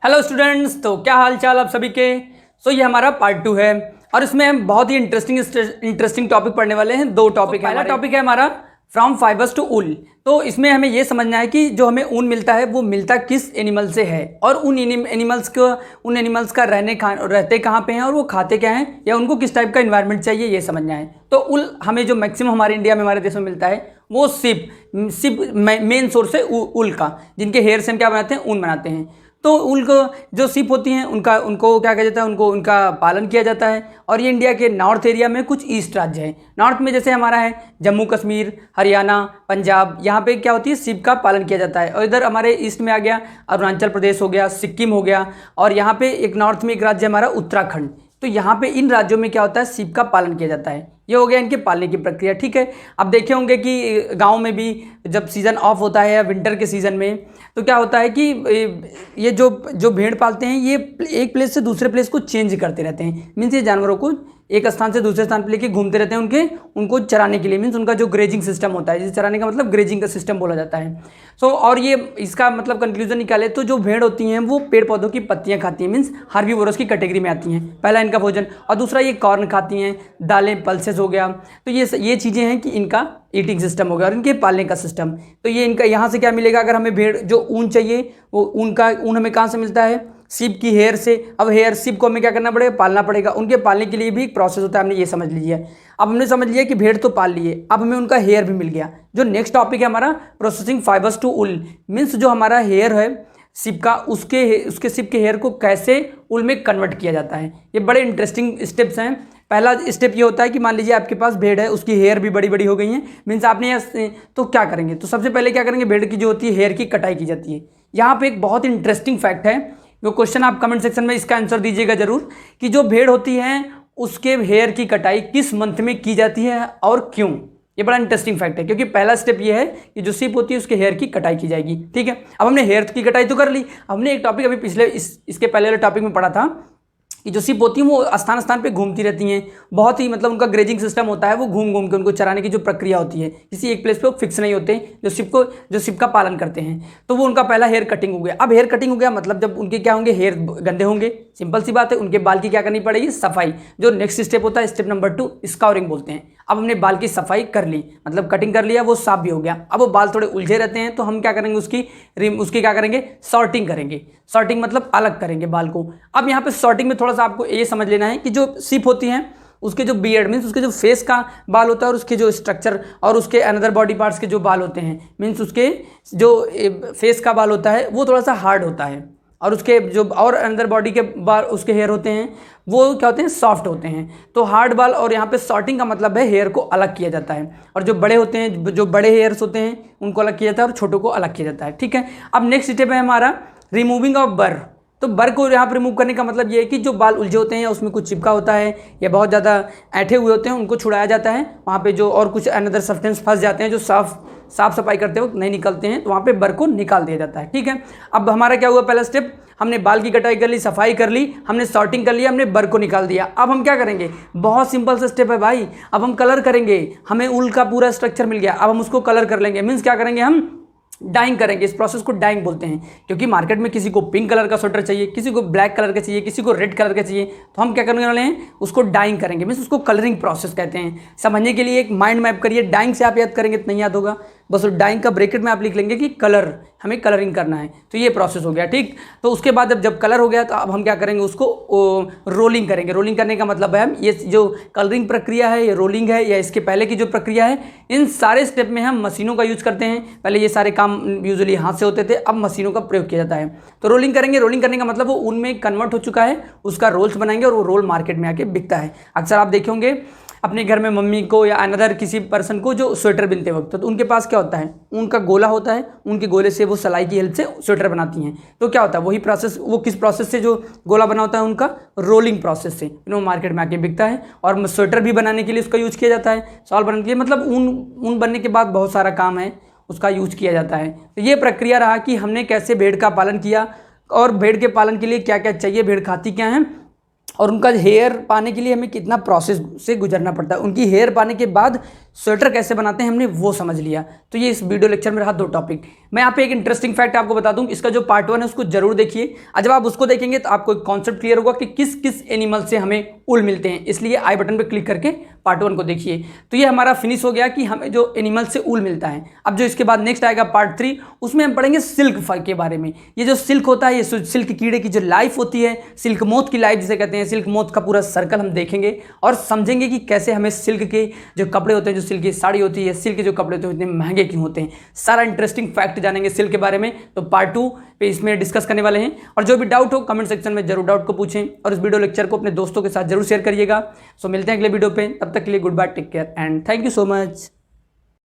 Hello students, तो क्या हाल चाल आप सभी के। ये हमारा पार्ट 2 है और इसमें हम बहुत ही इंटरेस्टिंग टॉपिक पढ़ने वाले हैं। दो टॉपिक है। पहला टॉपिक है हमारा फ्रॉम फाइबर्स टू ऊल। तो इसमें हमें ये समझना है कि जो हमें ऊन मिलता है वो मिलता किस एनिमल से है और उन एनिमल्स का रहते कहाँ पे हैं और वो खाते क्या हैं या उनको किस टाइप का इन्वायरमेंट चाहिए, ये समझना है। तो ऊल हमें जो मैक्सिमम हमारे इंडिया में, हमारे देश में मिलता है वो सिप मेन सोर्स है ऊल का, जिनके हेयर से हम क्या बनाते हैं, ऊन बनाते हैं। तो ऊल को जो सिप होती हैं उनको क्या कहा जाता है, उनका पालन किया जाता है। और ये इंडिया के नॉर्थ एरिया में कुछ ईस्ट राज्य है। नॉर्थ में जैसे हमारा है जम्मू कश्मीर, हरियाणा, पंजाब, यहाँ पे क्या होती है, सिप का पालन किया जाता है। और इधर हमारे ईस्ट में आ गया अरुणाचल प्रदेश हो गया, सिक्किम हो गया, और यहाँ पे एक नॉर्थ में एक राज्य हमारा उत्तराखंड। तो यहाँ पे इन राज्यों में क्या होता है, सिप का पालन किया जाता है। ये हो गया इनके पालने की प्रक्रिया। ठीक है, अब देखे होंगे कि गांव में भी जब सीज़न ऑफ होता है या विंटर के सीज़न में तो क्या होता है कि ये जो भेड़ पालते हैं ये एक प्लेस से दूसरे प्लेस को चेंज करते रहते हैं। मीन्स ये जानवरों को एक स्थान से दूसरे स्थान पर लेके घूमते रहते हैं उनको चराने के लिए। मीन्स उनका जो ग्रेजिंग सिस्टम होता है, जिसे चराने का मतलब ग्रेजिंग का सिस्टम बोला जाता है। और ये इसका मतलब कंक्लूजन निकाले तो जो भेड़ होती हैं वो पेड़ पौधों की पत्तियां खाती हैं। मीन्स हार्बीवोरस की कैटेगरी में आती हैं, पहला इनका भोजन। और दूसरा ये कॉर्न खाती हैं, दालें, पल्सेस हो गया। तो ये चीज़ें हैं कि इनका ईटिंग सिस्टम हो गया और इनके पालने का सिस्टम। तो ये इनका यहाँ से क्या मिलेगा, अगर हमें भेड़ जो ऊन चाहिए वो ऊन हमें कहाँ से मिलता है, सिप की हेयर से। अब सिप को हमें क्या करना पड़ेगा, पालना पड़ेगा। उनके पालने के लिए भी एक प्रोसेस होता है, हमने ये समझ लीजिए। अब हमने समझ लिया कि भेड़ तो पाल लिए, अब हमें उनका हेयर भी मिल गया। जो नेक्स्ट टॉपिक है हमारा प्रोसेसिंग फाइबर्स टू ऊल। मीन्स जो हमारा हेयर है सिप का, उसके सिप के हेयर को कैसे ऊल में कन्वर्ट किया जाता है। ये बड़े इंटरेस्टिंग स्टेप्स हैं। पहला स्टेप ये होता है कि मान लीजिए आपके पास भेड़ है, उसकी हेयर भी बड़ी बड़ी हो गई हैं। मीन्स आपने तो क्या करेंगे, तो सबसे पहले क्या करेंगे, भेड़ की जो होती है हेयर की कटाई की जाती है। यहाँ पे एक बहुत इंटरेस्टिंग फैक्ट है, वो क्वेश्चन आप कमेंट सेक्शन में इसका आंसर दीजिएगा जरूर, कि जो भेड़ होती है उसके हेयर की कटाई किस मंथ में की जाती है और क्यों। ये बड़ा इंटरेस्टिंग फैक्ट है, क्योंकि पहला स्टेप ये है कि जो सिप होती है उसके हेयर की कटाई की जाएगी। ठीक है, अब हमने हेयर की कटाई तो कर ली। हमने एक टॉपिक अभी पिछले इसके पहले वाले टॉपिक में पढ़ा था कि जो सिप होती हैं वो स्थान स्थान पे घूमती रहती हैं। बहुत ही मतलब उनका ग्रेजिंग सिस्टम होता है, वो घूम घूम के उनको चराने की जो प्रक्रिया होती है, किसी एक प्लेस पे वो फिक्स नहीं होते जो सिप का पालन करते हैं। तो वो उनका पहला हेयर कटिंग हो गया। अब हेयर कटिंग हो गया मतलब जब उनके क्या होंगे, हेयर गंदे होंगे, सिंपल सी बात है। उनके बाल की क्या करनी पड़ेगी, सफाई। जो नेक्स्ट स्टेप होता है, स्टेप नंबर 2, स्काउरिंग बोलते हैं। अब हमने बाल की सफाई कर ली, मतलब कटिंग कर लिया, वो साफ भी हो गया। अब वो बाल थोड़े उलझे रहते हैं तो हम क्या करेंगे, उसकी क्या करेंगे, सॉर्टिंग करेंगे। सॉर्टिंग मतलब अलग करेंगे बाल को। अब यहाँ पे सॉर्टिंग में थोड़ा सा आपको ये समझ लेना है कि जो सिप होती हैं उसके जो बियर्ड मीन्स उसके जो फेस का बाल होता है और उसके जो स्ट्रक्चर और उसके अनदर बॉडी पार्ट्स के जो बाल होते हैं, मीन्स उसके जो फेस का बाल होता है वो थोड़ा सा हार्ड होता है, और उसके जो और अंदर बॉडी के बाल उसके हेयर होते हैं वो क्या होते हैं, सॉफ्ट होते हैं। तो हार्ड बाल, और यहाँ पे सॉर्टिंग का मतलब है हेयर को अलग किया जाता है। और जो बड़े होते हैं, जो बड़े हेयर्स होते हैं उनको अलग किया जाता है और छोटों को अलग किया जाता है। ठीक है, अब नेक्स्ट स्टेप है हमारा रिमूविंग ऑफ बर। तो बर को यहाँ पर रिमूव करने का मतलब ये है कि जो बाल उलझे होते हैं या उसमें कुछ चिपका होता है या बहुत ज़्यादा ऐठे हुए होते हैं उनको छुड़ाया जाता है। वहाँ पे जो और कुछ अनदर सब्सटेंस फंस जाते हैं जो साफ सफाई करते वक्त नहीं निकलते हैं, तो वहाँ पे बर को निकाल दिया जाता है। ठीक है, अब हमारा क्या हुआ, पहला स्टेप हमने बाल की कटाई कर ली, सफाई कर ली, हमने सॉर्टिंग कर लिया, हमने बर को निकाल दिया। अब हम क्या करेंगे, बहुत सिंपल सा स्टेप है भाई। अब हम कलर करेंगे। हमें ऊल का पूरा स्ट्रक्चर मिल गया, अब हम उसको कलर कर लेंगे। मीन्स क्या करेंगे, हम डाइंग करेंगे। इस प्रोसेस को डाइंग बोलते हैं, क्योंकि मार्केट में किसी को पिंक कलर का स्वेटर चाहिए, किसी को ब्लैक कलर का चाहिए, किसी को रेड कलर का चाहिए, तो हम क्या करने वाले हैं, उसको डाइंग करेंगे। मीन्स उसको कलरिंग प्रोसेस कहते हैं। समझने के लिए एक माइंड मैप करिए, डाइंग से आप याद करेंगे तो नहीं याद होगा, बस उस डाइंग का ब्रैकेट में आप लिख लेंगे कि कलर, हमें कलरिंग करना है। तो ये प्रोसेस हो गया। ठीक, तो उसके बाद जब कलर हो गया तो अब हम क्या करेंगे, उसको रोलिंग करेंगे। रोलिंग करने का मतलब है ये जो कलरिंग प्रक्रिया है, ये रोलिंग है, या इसके पहले की जो प्रक्रिया है, इन सारे स्टेप में हम मशीनों का यूज करते हैं। पहले ये सारे काम यूजुअली हाथ से होते थे, अब मशीनों का प्रयोग किया जाता है। तो रोलिंग करेंगे। रोलिंग करने का मतलब वो उनमें कन्वर्ट हो चुका है, उसका रोल्स बनाएंगे और वो रोल मार्केट में आके बिकता है। अक्सर आप देखे होंगे अपने घर में मम्मी को या अनदर किसी पर्सन को जो स्वेटर बिनते वक्त, तो उनके पास क्या होता है, उनका गोला होता है, उनके गोले से वो सिलाई की हेल्प से स्वेटर बनाती हैं। तो क्या होता है, वही प्रोसेस, वो किस प्रोसेस से जो गोला बना होता है उनका रोलिंग प्रोसेस से वो मार्केट में आके बिकता है। और स्वेटर भी बनाने के लिए उसका यूज किया जाता है, शॉल बनाने के लिए, मतलब ऊन बनने के बाद बहुत सारा काम है उसका यूज किया जाता है। तो ये प्रक्रिया रहा कि हमने कैसे भेड़ का पालन किया और भेड़ के पालन के लिए क्या क्या चाहिए, भेड़ खाती क्या है, और उनका हेयर पाने के लिए हमें कितना प्रोसेस से गुजरना पड़ता है, उनकी हेयर पाने के बाद स्वेटर कैसे बनाते हैं हमने वो समझ लिया। तो ये इस वीडियो लेक्चर में रहा 2 टॉपिक। मैं यहाँ पे एक इंटरेस्टिंग फैक्ट आपको बता दूं, इसका जो पार्ट 1 है उसको जरूर देखिए, और जब आप उसको देखेंगे तो आपको एक कॉन्सेप्ट क्लियर होगा कि किस किस एनिमल से हमें ऊल मिलते हैं। इसलिए आई बटन पर क्लिक करके पार्ट 1 को देखिए। तो ये हमारा फिनिश हो गया कि हमें जो एनिमल से ऊल मिलता है। अब जो इसके बाद नेक्स्ट आएगा पार्ट 3, उसमें हम पढ़ेंगे सिल्क फर के बारे में। ये जो सिल्क होता है, ये सिल्क कीड़े की जो लाइफ होती है, सिल्क मोथ की लाइफ जिसे कहते हैं, सिल्क मोथ का पूरा सर्कल हम देखेंगे और समझेंगे कि कैसे हमें सिल्क के जो कपड़े होते हैं, जो सिल्क की साड़ी होती है, सिल्क के जो कपड़े होते हैं इतने महंगे क्यों होते हैं, सारा इंटरेस्टिंग फैक्ट जानेंगे सिल्क के बारे में। तो पार्ट 2 पे इसमें डिस्कस करने वाले हैं। और जो भी डाउट हो कमेंट सेक्शन में जरूर डाउट को पूछें, और इस वीडियो लेक्चर को अपने दोस्तों के साथ जरूर शेयर करिएगा। सो मिलते हैं अगले वीडियो पे, तब तक के लिए good bye, take care and thank you so much.